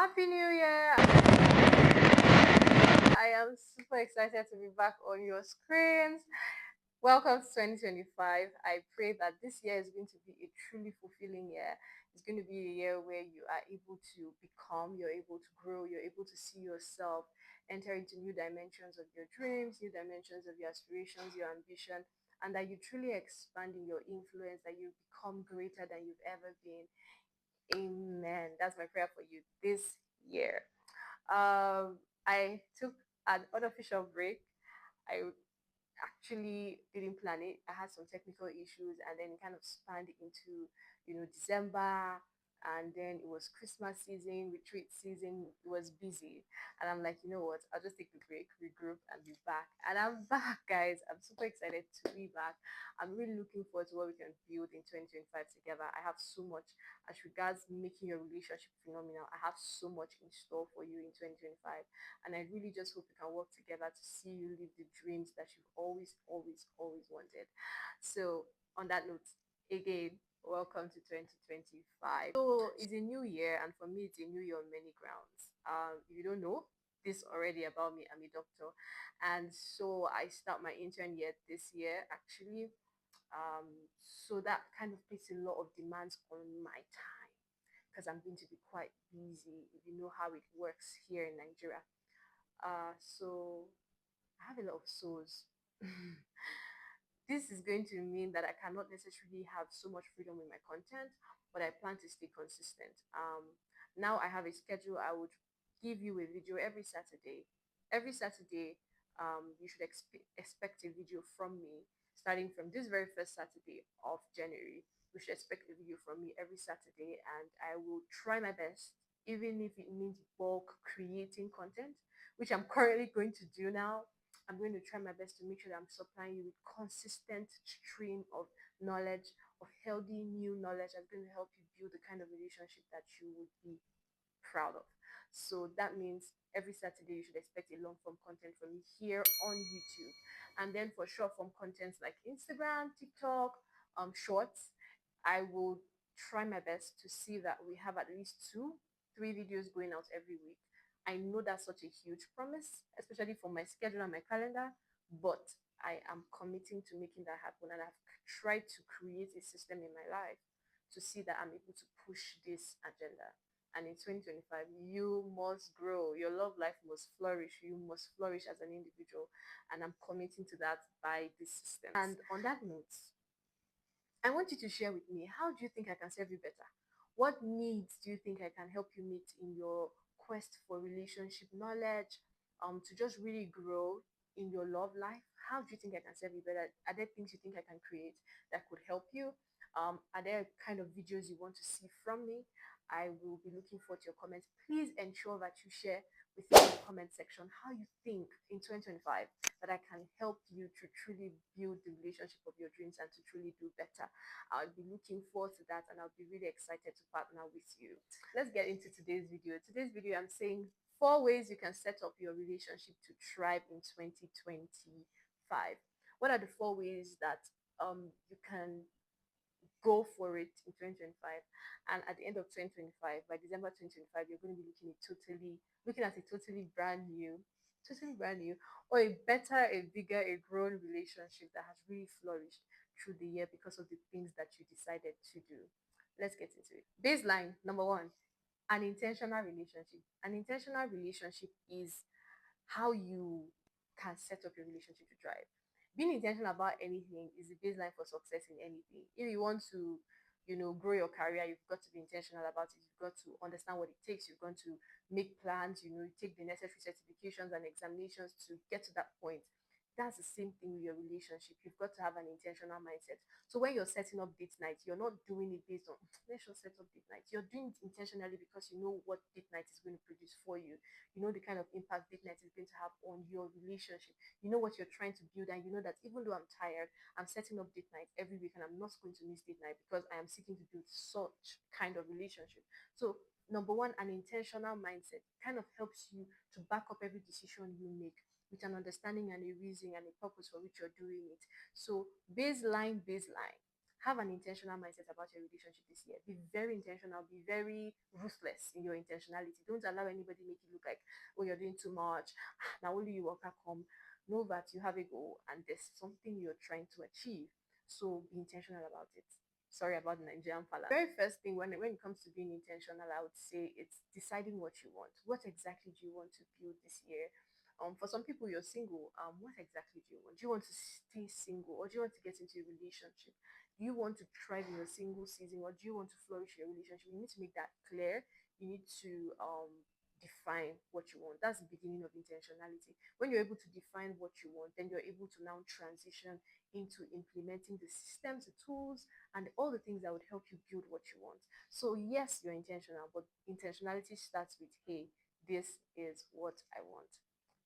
Happy New Year! I am super excited to be back on your screens. Welcome to 2025. I pray that this year is going to be a truly fulfilling year. It's going to be a year where you are able to become, you're able to grow, you're able to see yourself enter into new dimensions of your dreams, new dimensions of your aspirations, your ambition, and that you truly expand in your influence, that you become greater than you've ever been. Amen. That's my prayer for you this year. I took an unofficial break. I actually didn't plan it. I had some technical issues, and then it kind of spanned into, December, and then it was Christmas season, retreat season. It was busy, and I'm like, you know what? I'll just take a break, regroup, and be back. And I'm back, guys. I'm super excited to be back. I'm really looking forward to what we can build in 2025 together. I have so much as regards making your relationship phenomenal. I have so much in store for you in 2025. And I really just hope we can work together to see you live the dreams that you've always, always, always wanted. So, on that note, again, welcome to 2025. So, it's a new year, and for me, it's a new year on many grounds. If you don't know this already about me, I'm a doctor, and so I start my intern year this year actually. So that kind of puts a lot of demands on my time because I'm going to be quite busy. If you know how it works here in Nigeria, so I have a lot of souls. This is going to mean that I cannot necessarily have so much freedom with my content, but I plan to stay consistent. Now I have a schedule. I would give you a video every Saturday. Every Saturday, you should expect a video from me starting from this very first Saturday of January. You should expect a video from me every Saturday, and I will try my best, even if it means bulk creating content, which I'm currently going to do now. I'm going to try my best to make sure that I'm supplying you with consistent stream of knowledge, of healthy new knowledge that's going to help you build the kind of relationship that you would be proud of. So that means every Saturday you should expect a long form content from me here on YouTube. And then for short form contents like Instagram, TikTok, shorts, I will try my best to see that we have at least two, three videos going out every week. I know that's such a huge promise, especially for my schedule and my calendar, but I am committing to making that happen. And I've tried to create a system in my life to see that I'm able to push this agenda. And in 2025, you must grow. Your love life must flourish. You must flourish as an individual. And I'm committing to that by this system. And on that note, I want you to share with me, how do you think I can serve you better? What needs do you think I can help you meet in your quest for relationship knowledge, to just really grow in your love life? How do you think I can serve you better? Are there things you think I can create that could help you? Are there kind of videos you want to see from me? I will be looking forward to your comments. Please ensure that you share within the comment section how you think in 2025 that I can help you to truly build the relationship of your dreams and to truly do better. I'll be looking forward to that, and I'll be really excited to partner with you. Let's get into today's video. Today's video, I'm saying 4 ways you can set up your relationship to thrive in 2025. What are the 4 ways that you can go for it in 2025? And at the end of 2025, by December 2025, you're going to be looking at a totally brand new, or a better, a bigger, a grown relationship that has really flourished through the year because of the things that you decided to do. Let's get into it. Baseline number one: an intentional relationship. An intentional relationship is how you can set up your relationship to thrive. Being intentional about anything is the baseline for success in anything. If you want to, grow your career, you've got to be intentional about it. You've got to understand what it takes. You've got to make plans, you take the necessary certifications and examinations to get to that point. That's the same thing with your relationship. You've got to have an intentional mindset. So when you're setting up date night, you're not doing it based on let's just set up date night. You're doing it intentionally because you know what date night is going to produce for you. You know the kind of impact date night is going to have on your relationship. You know what you're trying to build, and you know that even though I'm tired, I'm setting up date night every week and I'm not going to miss date night because I am seeking to build such kind of relationship. So number one, an intentional mindset kind of helps you to back up every decision you make with an understanding and a reason and a purpose for which you're doing it. So baseline, Have an intentional mindset about your relationship this year. Be very intentional, be very ruthless in your intentionality. Don't allow anybody make it look like, oh, you're doing too much. Now only you work at home. Know that you have a goal and there's something you're trying to achieve. So be intentional about it. Sorry about the Nigerian fella. Very first thing when it comes to being intentional, I would say it's deciding what you want. What exactly do you want to build this year? For some people, you're single. What exactly do you want? Do you want to stay single, or do you want to get into a relationship? Do you want to thrive in your single season, or do you want to flourish in your relationship? You need to make that clear. You need to define what you want. That's the beginning of intentionality. When you're able to define what you want, then you're able to now transition into implementing the systems, the tools, and all the things that would help you build what you want. So yes, you're intentional, but intentionality starts with, hey, this is what I want.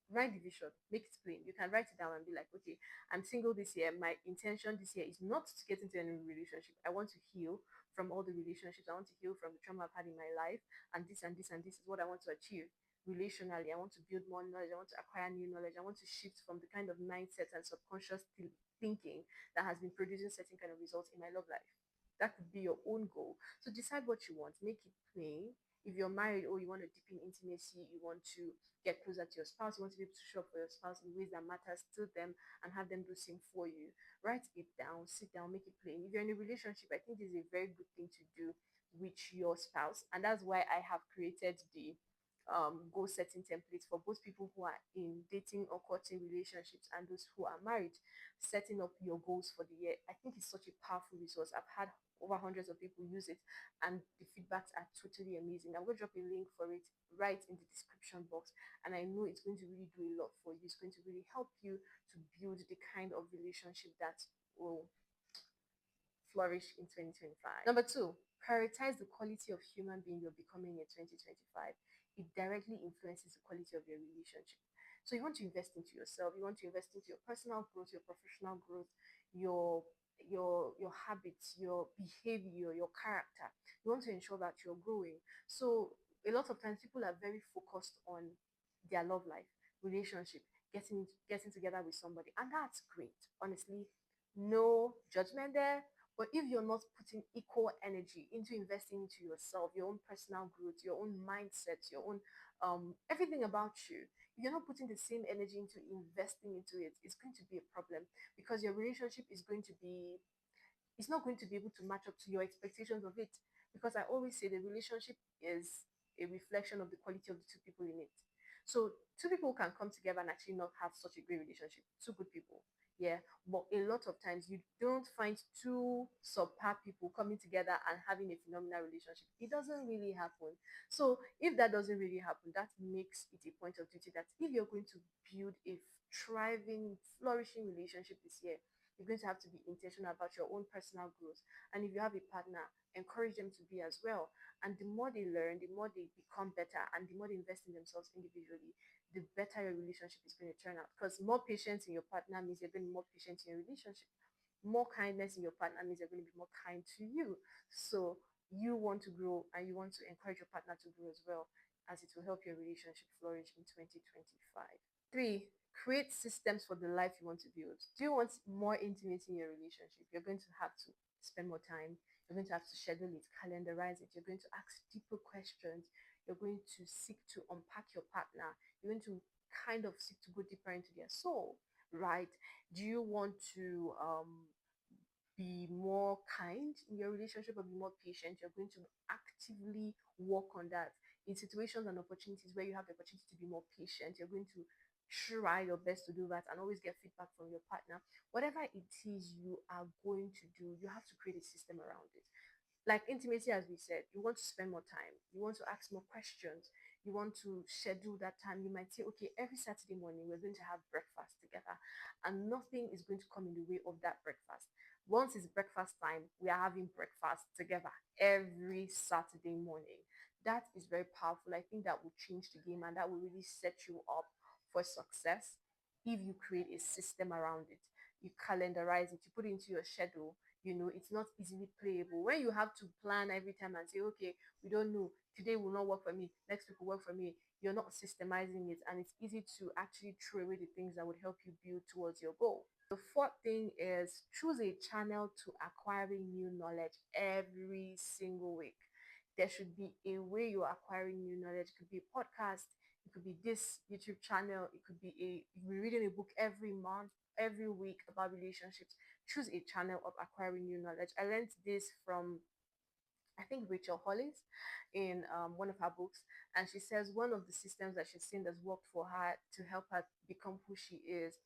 Write the vision, make it plain. You can write it down and be like, okay, I'm single this year. My intention this year is not to get into any relationship. I want to heal from all the relationships. I want to heal from the trauma I've had in my life, and this and this and this is what I want to achieve relationally. I want to build more knowledge. I want to acquire new knowledge. I want to shift from the kind of mindset and subconscious thinking that has been producing certain kind of results in my love life. That could be your own goal. So decide what you want, make it plain. If you're married, or you want to deepen intimacy, you want to get closer to your spouse, you want to be able to show up for your spouse in ways that matters to them and have them do same for you. Write it down, sit down, make it plain. If you're in a relationship, I think this is a very good thing to do with your spouse. And that's why I have created the goal setting templates for both people who are in dating or courting relationships and those who are married. Setting up your goals for the year, I think it's such a powerful resource. I've had over hundreds of people use it, and the feedbacks are totally amazing. I'm going to drop a link for it right in the description box, and I know it's going to really do a lot for you. It's going to really help you to build the kind of relationship that will flourish in 2025. Number two, prioritize the quality of human being you're becoming in 2025. It directly influences the quality of your relationship. So you want to invest into yourself, you want to invest into your personal growth, your professional growth, your your habits, your behavior, your character. You want to ensure that you're growing. So a lot of times people are very focused on their love life, relationship, getting together with somebody, and that's great. Honestly, no judgment there. But if you're not putting equal energy into investing into yourself, your own personal growth, your own mindset, your own everything about you, if you're not putting the same energy into investing into it, it's going to be a problem, because your relationship is going to be, it's not going to be able to match up to your expectations of it. Because I always say the relationship is a reflection of the quality of the two people in it. So two people can come together and actually not have such a great relationship. Two good people. Yeah. But a lot of times you don't find two subpar people coming together and having a phenomenal relationship. It doesn't really happen. So if that doesn't really happen, that makes it a point of duty that if you're going to build a thriving, flourishing relationship this year, you're going to have to be intentional about your own personal growth. And if you have a partner, encourage them to be as well. And the more they learn, the more they become better, and the more they invest in themselves individually, the better your relationship is going to turn out. Because more patience in your partner means you're going to be more patient in your relationship. More kindness in your partner means they're going to be more kind to you. So you want to grow, and you want to encourage your partner to grow as well, as it will help your relationship flourish in 2025. Three, create systems for the life you want to build. Do you want more intimacy in your relationship? You're going to have to spend more time. You're going to have to schedule it, calendarize it. You're going to ask deeper questions. You're going to seek to unpack your partner. You're going to kind of seek to go deeper into their soul, right? Do you want to be more kind in your relationship or be more patient? You're going to actively work on that. In situations and opportunities where you have the opportunity to be more patient, you're going to try your best to do that and always get feedback from your partner. Whatever it is you are going to do, you have to create a system around it. Like intimacy, as we said, you want to spend more time, you want to ask more questions, you want to schedule that time. You might say, okay, every Saturday morning we're going to have breakfast together, and nothing is going to come in the way of that breakfast. Once it's breakfast time, we are having breakfast together every Saturday morning. That is very powerful. I think that will change the game, and that will really set you up for success if you create a system around it. You calendarize it, you put it into your schedule. it's not easily playable. When you have to plan every time and say, okay, we don't know, today will not work for me, next week will work for me, you're not systemizing it, and it's easy to actually throw away the things that would help you build towards your goal. The fourth thing is choose a channel to acquiring new knowledge every single week. There should be a way you're acquiring new knowledge. It could be a podcast, it could be this YouTube channel, it could be you could be reading a book every month, every week about relationships. Choose a channel of acquiring new knowledge. I learned this from, I think, Rachel Hollis in one of her books. And she says one of the systems that she's seen that's worked for her to help her become who she is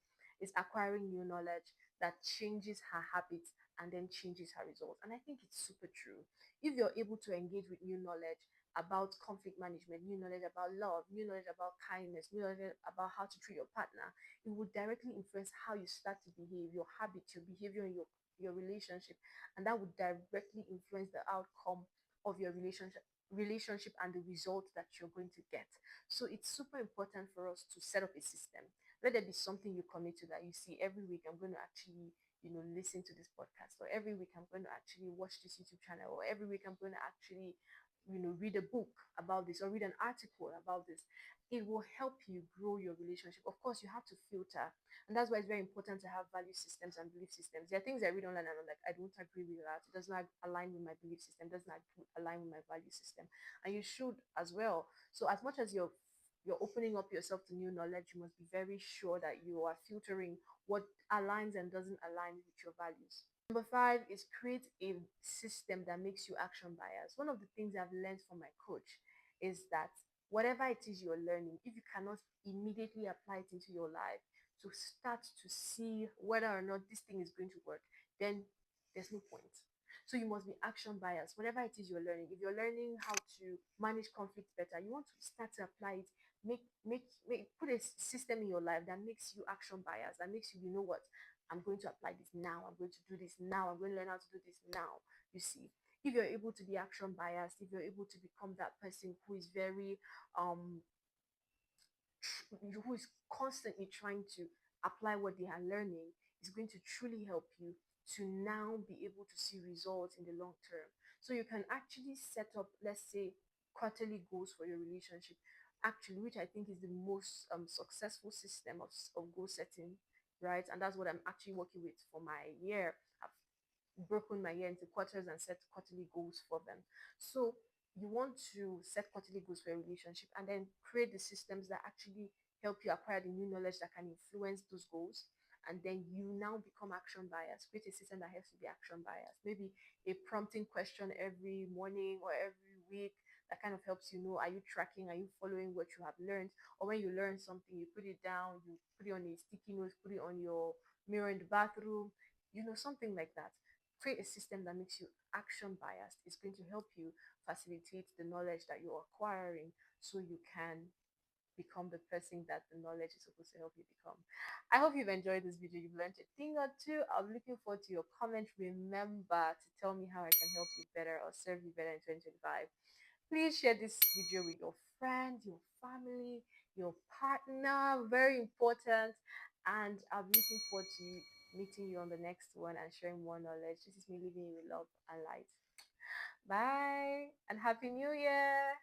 acquiring new knowledge that changes her habits and then changes her results. And I think it's super true. If you're able to engage with new knowledge about conflict management, new knowledge about love, new knowledge about kindness, new knowledge about how to treat your partner, it will directly influence how you start to behave, your habits, your behavior, and your relationship, and that would directly influence the outcome of your relationship and the result that you're going to get. So it's super important for us to set up a system. Let there be something you commit to, that you see every week I'm going to actually listen to this podcast, or every week I'm going to actually watch this YouTube channel, or every week I'm going to actually read a book about this or read an article about this. It will help you grow your relationship. Of course, you have to filter, and that's why it's very important to have value systems and belief systems. There are things I read online and I'm like, I don't agree with that. It does not align with my belief system, does not align with my value system. And you should as well. So as much as you're opening up yourself to new knowledge, you must be very sure that you are filtering what aligns and doesn't align with your values. Number five is create a system that makes you action bias. One of the things I've learned from my coach is that whatever it is you're learning, if you cannot immediately apply it into your life to start to see whether or not this thing is going to work, then there's no point. So you must be action biased. Whatever it is you're learning, if you're learning how to manage conflict better, you want to start to apply it. Put a system in your life that makes you action biased, that makes you, you know what, I'm going to apply this now. I'm going to do this now. I'm going to learn how to do this now. You see, if you're able to be action biased, if you're able to become that person who is very who is constantly trying to apply what they are learning, is going to truly help you to now be able to see results in the long term. So you can actually set up, let's say, quarterly goals for your relationship, actually, which I think is the most successful system of goal setting, right? And that's what I'm actually working with for my year. I've broken my year into quarters and set quarterly goals for them. So you want to set quarterly goals for a relationship and then create the systems that actually help you acquire the new knowledge that can influence those goals. And then you now become action bias. Create a system that helps you be action bias. Maybe a prompting question every morning or every week that kind of helps you know, are you tracking, are you following what you have learned? Or when you learn something, you put it down, you put it on a sticky note, put it on your mirror in the bathroom, something like that. Create a system that makes you action biased. It's going to help you facilitate the knowledge that you're acquiring so you can become the person that the knowledge is supposed to help you become. I hope you've enjoyed this video. You've learned a thing or two. I'm looking forward to your comment. Remember to tell me how I can help you better or serve you better in 2025. Please share this video with your friends, your family, your partner. Very important. And I'll be looking forward to meeting you on the next one and sharing more knowledge. This is me leaving you with love and light. Bye and Happy New Year.